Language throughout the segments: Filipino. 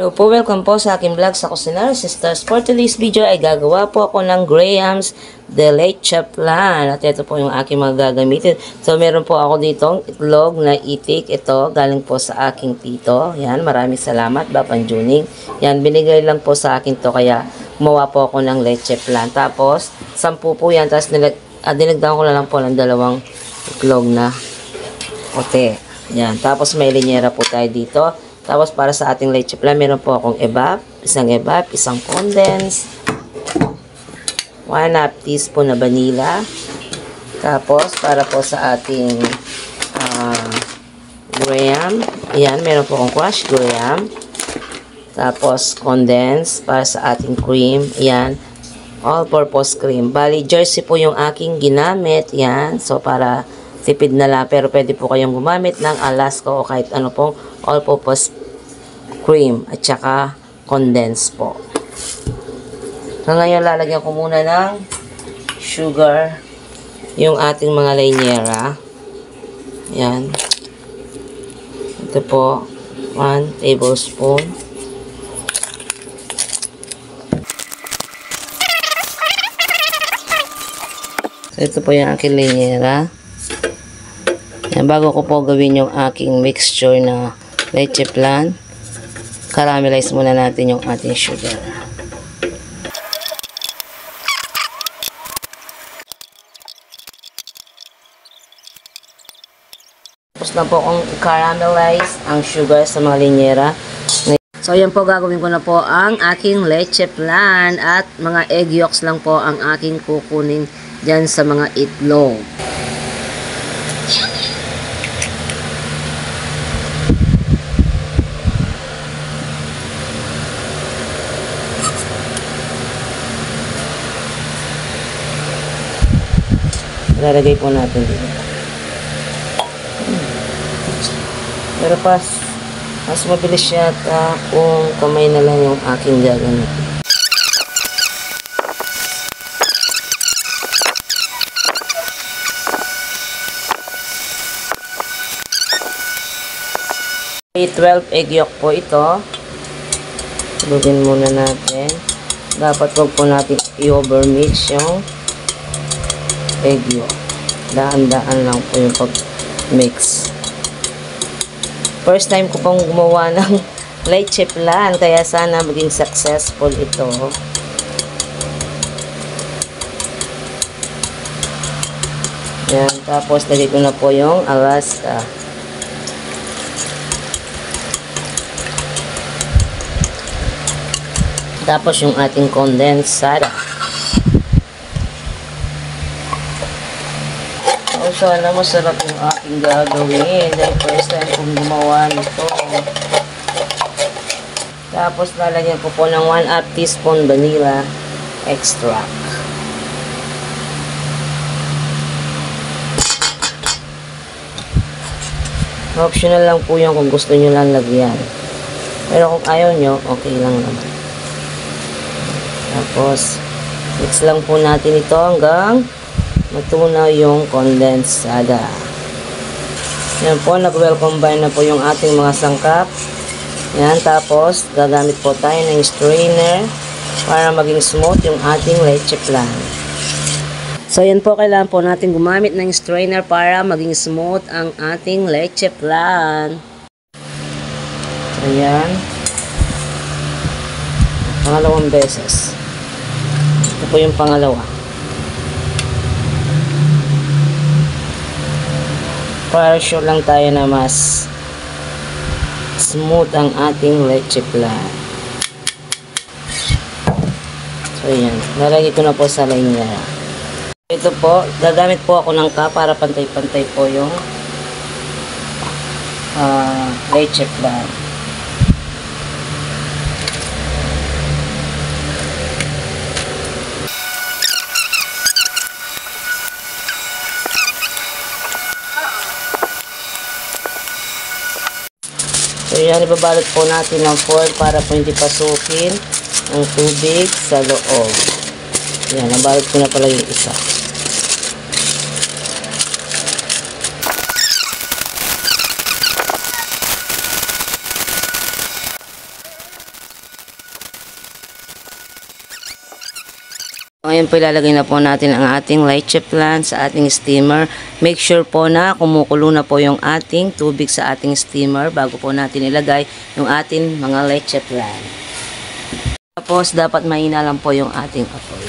Hello po, welcome po sa aking vlog sa Cusinary Sisters. For today's video ay gagawa po ako ng Graham's de Leche Flan. At ito po yung aking mga gagamitin. So, meron po ako ditong itlog na itik. Ito, galing po sa aking tito. Yan, maraming salamat, Bapan Juning. Yan, binigay lang po sa akin to kaya gumawa po ako ng leche flan. Tapos, 10 po yan. Tapos, dinagdagan ko na lang po ng 2 itlog na puti. Yan, tapos may linyera po tayo dito. Tapos, para sa ating leche flan, meron po akong isang evap, isang condense, 1/2 teaspoon na vanilla. Tapos, para po sa ating graham, ayan, meron po akong crushed graham. Tapos, condense, para sa ating cream, ayan, all-purpose cream. Bali, jersey po yung aking ginamit, ayan, so para tipid na lang, pero pwede po kayong gumamit ng Alaska o kahit ano pong all-purpose cream at saka condense po. So, ngayon lalagyan ko muna ng sugar yung ating mga linyera. Yan. Ito po, 1 tablespoon. So, ito po yung aking linyera. Yan, bago ko po gawin yung aking mixture na leche flan, caramelize muna natin yung ating sugar. Tapos na po akong caramelize ang sugar sa mga linyera. So, yan po, gagawin ko na po ang aking leche flan at mga egg yolks lang po ang aking kukunin dyan sa mga itlog. Lalagay po natin dito. Pero mas mabilis yata kung kamay na lang yung aking gagamitin. Okay, 12 egg yolk po ito. Lugin muna natin. Dapat wag po natin i-overmix yung egg yolk. Daan-daan lang po yung pag-mix. First time ko pong gumawa ng leche flan, kaya sana maging successful ito. Yan, tapos lagay ko na po yung Alaska. Tapos yung ating condensada. Sana masarap yung aking gagawin dahil first time kong gumawa nito. Tapos lalagyan ko po ng 1/2 teaspoon vanilla extract. Optional lang po yun kung gusto nyo lang lagyan. Pero kung ayaw nyo, okay lang naman. Tapos mix lang po natin ito hanggang matunaw yung condensada. Yan po, nag-well combine na po yung ating mga sangkap. Yan, tapos gagamit po tayo ng strainer para maging smooth yung ating leche flan. So yan po, kailangan po natin gumamit ng strainer para maging smooth ang ating leche flan. Ayan. Pangalawang beses. Ito po yung pangalawa. Para sure lang tayo na mas smooth ang ating leche flan. So, yan. Nalagay ko na po sa linyera. Ito po, gagamit po ako ng cup para pantay-pantay po yung leche flan. So, yan, ibabalot po natin ng foil para po hindi pasukin ang tubig sa loob. Yan, nabalot ko na pala yung isa. Ngayon po ilalagay na po natin ang ating leche flan sa ating steamer. Make sure po na kumukulo na po yung ating tubig sa ating steamer bago po natin ilagay yung ating mga leche flan. Tapos dapat mahina lang po yung ating apoy.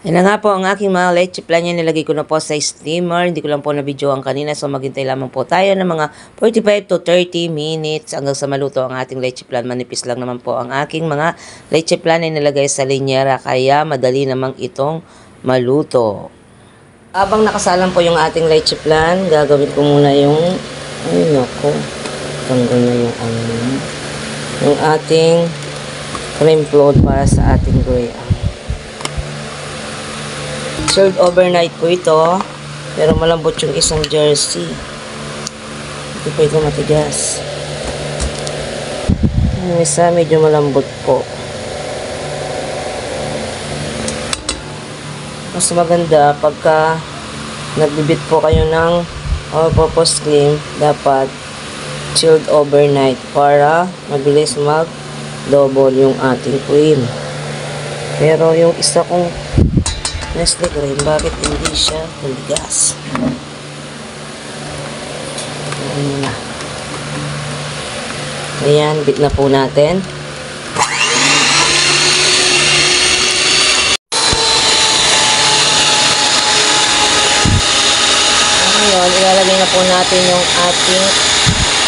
Yan na nga po ang aking mga leche flan yan. Nilagay ko na po sa steamer. Hindi ko lang po na-videoan kanina. So maghintay lamang po tayo ng mga 45 to 30 minutes hanggang sa maluto ang ating leche flan. Manipis lang naman po ang aking mga leche flan ay nilagay sa linyera. Kaya madali namang itong maluto. Habang nakasalang po yung ating leche flan, gagawin ko muna yung ay nako, tanggal na yung yung ating cream float para sa ating gruyere. Served overnight po ito, pero malambot yung isang jersey. Ito po ito matigas. Yung isa medyo malambot po. Mas maganda pagka nagbibit po kayo ng all-purpose cream, dapat chilled overnight para mabilis mag-double yung ating cream. Pero yung isa kong Nestle cream, bakit hindi siya tumigas? Ayan na. Ayan, bit na po natin. Ngayon, ilalagay na po natin yung ating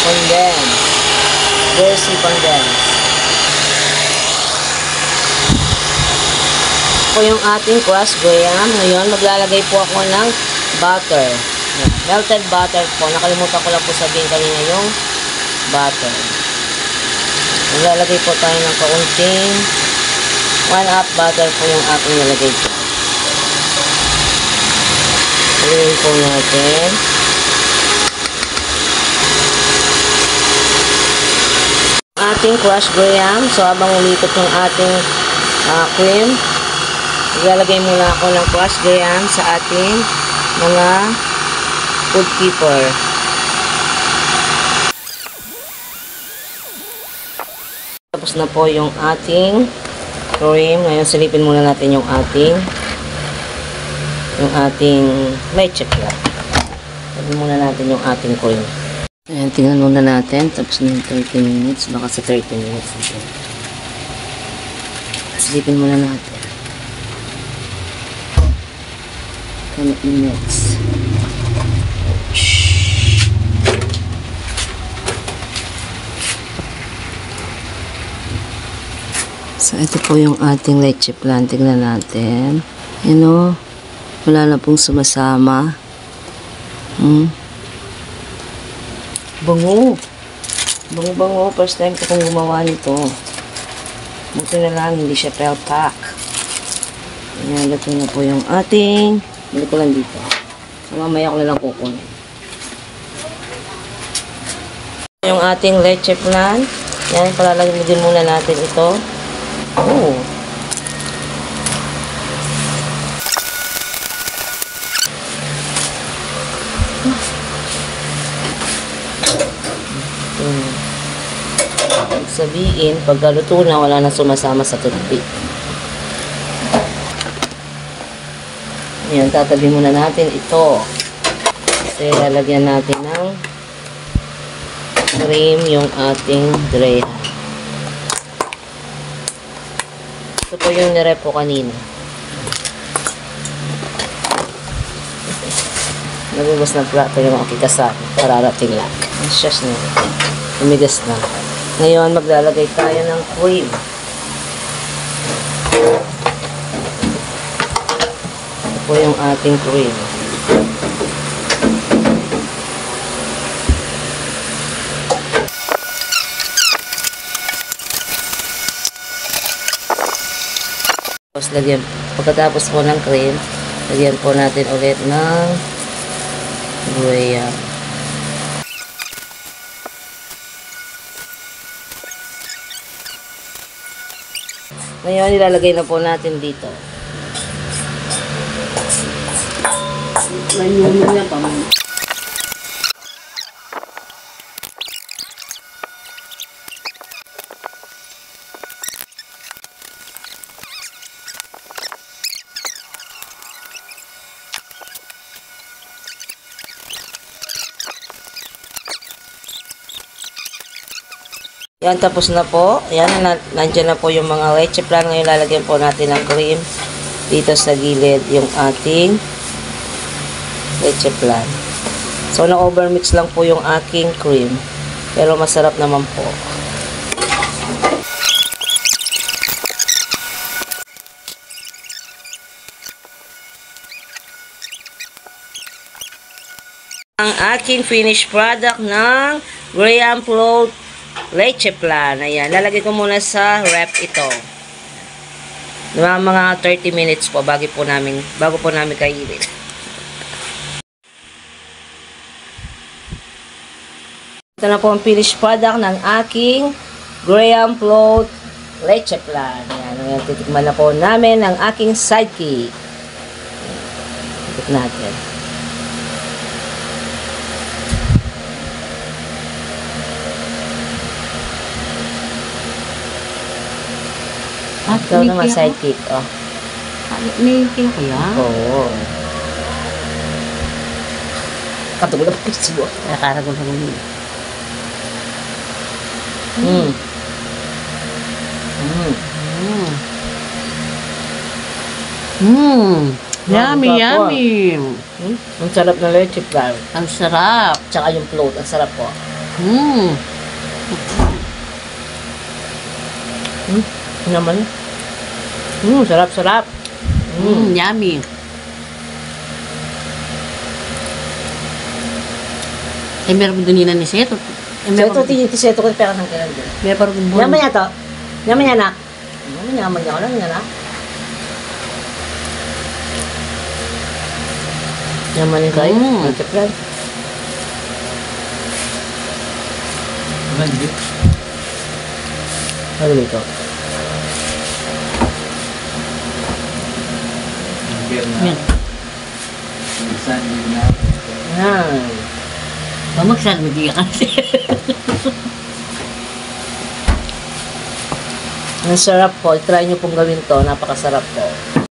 condense. Jersey condense. Po yung ating crushed graham. Ngayon, maglalagay po ako ng butter. Melted butter po. Nakalimutan ko lang po sabihin kanina yung butter. Maglalagay po tayo ng kaunting 1/2 butter po yung ating nilagay po. Haluin po natin. Ating crushed graham. So, habang ulikot yung ating cream, ilalagay muna ako ng crushed graham sa ating mga food keeper. Tapos na po yung ating cream. Ngayon silipin muna natin yung ating leche flan. Silipin muna natin yung ating cream. Ayan, tingnan muna natin. Tapos na yung 30 minutes. Baka sa 30 minutes. Silipin muna natin. 10 minutes. So, ito po yung ating leche flan. Tignan natin. You know, wala na pong sumasama. Bango. Bango-bango. First time ko pong gumawa nito. Buti na lang, hindi siya pel-pack. Ayan, luto na po yung ating. Balik ko lang dito. So, mamaya ko na lang kukunin. Yung ating leche flan. Yan, palalagyan muna natin ito. Oh. Sabihin, pagkaluto na, wala na sumasama sa tubig. Ayan, tatabi muna natin ito. Kasi lalagyan natin ng cream yung ating graham. Ito po yung nirep ko kanina. Nagubos ng plato yung aking kasama. Pararating lang. Ang shush na. Umigas na. Ngayon, maglalagay tayo ng cream. Ito po yung ating cream. Tapos lagyan, pagkatapos po ng cream, lagyan po natin ulit ng gruyere. Ngayon, ilalagay na po natin dito. Yan, tapos na po. Yan, nandiyan na po yung mga leche plan. Ngayon, lalagyan po natin ng cream dito sa gilid yung ating leche plan. So, na-overmix lang po yung aking cream. Pero masarap naman po. Ang aking finished product ng Graham Float Leche Plan. Ayan, lalagay ko muna sa ref ito. Mga 30 minutes po bago po namin kainin. Ito na po ang finished product ng aking Graham Float Leche Plan. Ayan, ngayon titikman na po namin ang aking sidekick. Titik natin. Ikaw naman sidekick, oh. May kaya kaya? Oo. Katulad na po siguro. Nakaragon sa gumi. Yummy, yummy. Ang sarap na leche plan. Ang sarap. Tsaka yung float, ang sarap po. Ano naman? Sarap. Yummy. Eh, meron ko doon ni Seto. Seto, tiseto ko pera ng kailan doon. Meron ko doon. Yaman niya to. Yaman niya, anak. Yaman niya ko lang, anak. Yaman niya kayo. Leche plan. Ano dito? Yan. Yan. Magsan, magiging kasi. Ang sarap po. I-try nyo pong gawin to. Napakasarap po.